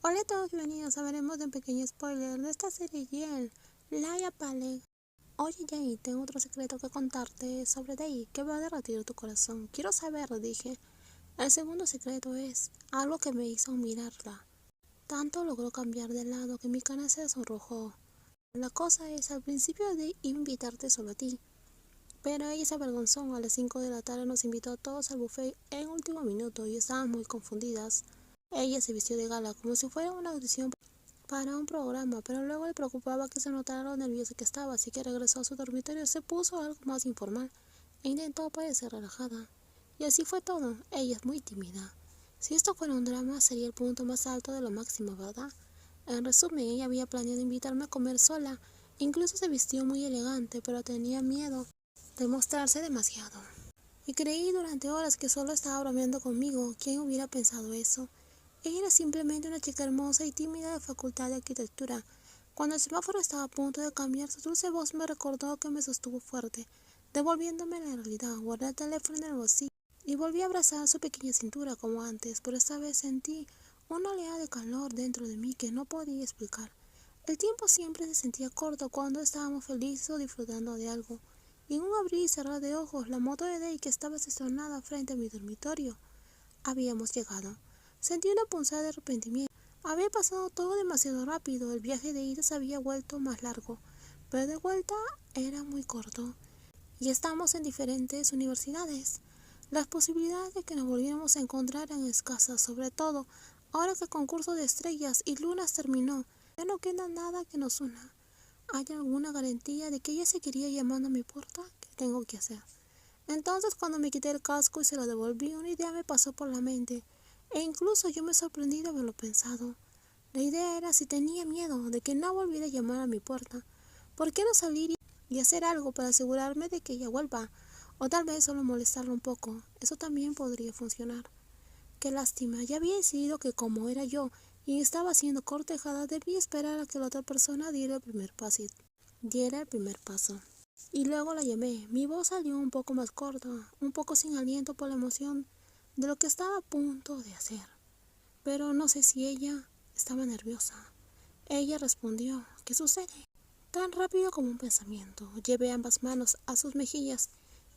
Hola a todos, bienvenidos a veremos de un pequeño spoiler de esta serie Yel, Laia Pale. Oye Jay, tengo otro secreto que contarte sobre Day que va a derretir tu corazón. Quiero saber, dije. El segundo secreto es algo que me hizo mirarla. Tanto logró cambiar de lado que mi cara se sonrojó. La cosa es, al principio de invitarte solo a ti, pero ella se avergonzó. A las 5 de la tarde nos invitó a todos al buffet en último minuto y estábamos muy confundidas. Ella se vistió de gala como si fuera una audición para un programa, pero luego le preocupaba que se notara lo nerviosa que estaba, así que regresó a su dormitorio, se puso algo más informal e intentó parecer relajada. Y así fue todo. Ella es muy tímida. Si esto fuera un drama, sería el punto más alto de lo máximo, ¿verdad? En resumen, ella había planeado invitarme a comer sola. Incluso se vistió muy elegante, pero tenía miedo de mostrarse demasiado. Y creí durante horas que solo estaba bromeando conmigo. ¿Quién hubiera pensado eso? Ella era simplemente una chica hermosa y tímida de facultad de arquitectura. Cuando el semáforo estaba a punto de cambiar, su dulce voz me recordó que me sostuvo fuerte, devolviéndome la realidad. Guardé el teléfono en el bolsillo y volví a abrazar su pequeña cintura como antes, pero esta vez sentí una oleada de calor dentro de mí que no podía explicar. El tiempo siempre se sentía corto cuando estábamos felices o disfrutando de algo. Y en un abrir y cerrar de ojos, la moto de Day que estaba estacionada frente a mi dormitorio, habíamos llegado. Sentí una punzada de arrepentimiento. Había pasado todo demasiado rápido. El viaje de ida se había vuelto más largo, pero de vuelta era muy corto. Y estamos en diferentes universidades. Las posibilidades de que nos volviéramos a encontrar eran escasas, sobre todo ahora que el concurso de estrellas y lunas terminó. Ya no queda nada que nos una. ¿Hay alguna garantía de que ella seguiría llamando a mi puerta? ¿Qué tengo que hacer? Entonces, cuando me quité el casco y se lo devolví, una idea me pasó por la mente, e incluso yo me sorprendí de haberlo pensado. La idea era, si tenía miedo de que no volviera a llamar a mi puerta, ¿por qué no salir y hacer algo para asegurarme de que ella vuelva? O tal vez solo molestarla un poco. Eso también podría funcionar. Qué lástima, ya había decidido que como era yo y estaba siendo cortejada, debía esperar a que la otra persona diera el primer paso. Y luego la llamé. Mi voz salió un poco más corta, un poco sin aliento por la emoción de lo que estaba a punto de hacer. Pero no sé si ella estaba nerviosa. Ella respondió: ¿qué sucede? Tan rápido como un pensamiento. Llevé ambas manos a sus mejillas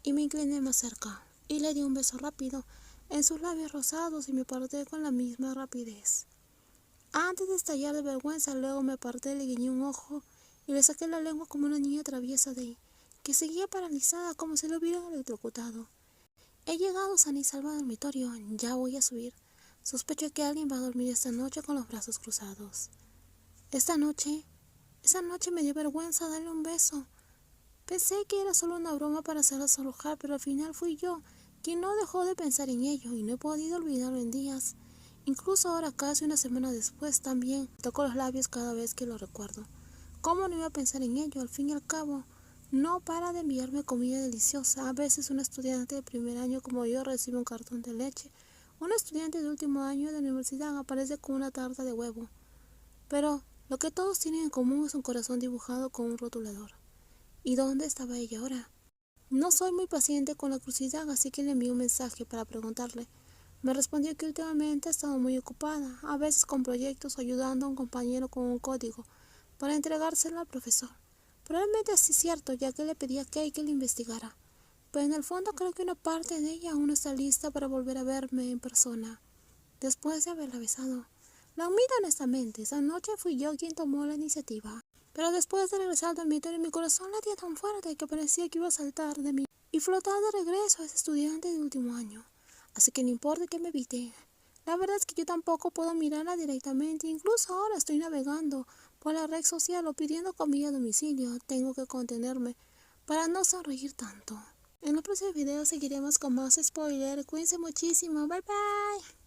y me incliné más cerca. Y le di un beso rápido en sus labios rosados y me aparté con la misma rapidez. Antes de estallar de vergüenza, luego me aparté, le guiñé un ojo y le saqué la lengua como una niña traviesa que seguía paralizada como si lo hubieran electrocutado. He llegado sana y salva al dormitorio, ya voy a subir. Sospecho que alguien va a dormir esta noche con los brazos cruzados. Esa noche me dio vergüenza darle un beso. Pensé que era solo una broma para hacerla sonrojar, pero al final fui yo quien no dejó de pensar en ello y no he podido olvidarlo en días. Incluso ahora, casi una semana después, también toco los labios cada vez que lo recuerdo. ¿Cómo no iba a pensar en ello? Al fin y al cabo, no para de enviarme comida deliciosa. A veces un estudiante de primer año como yo recibe un cartón de leche. Un estudiante de último año de universidad aparece con una tarta de huevo. Pero lo que todos tienen en común es un corazón dibujado con un rotulador. ¿Y dónde estaba ella ahora? No soy muy paciente con la curiosidad, así que le envié un mensaje para preguntarle. Me respondió que últimamente ha estado muy ocupada, a veces con proyectos o ayudando a un compañero con un código para entregárselo al profesor. Probablemente así es cierto, ya que le pedí a Kay que lo investigara. Pero en el fondo creo que una parte de ella aún no está lista para volver a verme en persona, después de haberla besado. La admito honestamente, esa noche fui yo quien tomó la iniciativa. Pero después de regresar al dormitorio, mi corazón latía tan fuerte que parecía que iba a saltar de mí y flotar de regreso a ese estudiante de último año. Así que no importa que me evite. La verdad es que yo tampoco puedo mirarla directamente. Incluso ahora estoy navegando por la red social o pidiendo comida a domicilio. Tengo que contenerme para no sonreír tanto. En los próximos videos seguiremos con más spoilers. Cuídense muchísimo. Bye bye.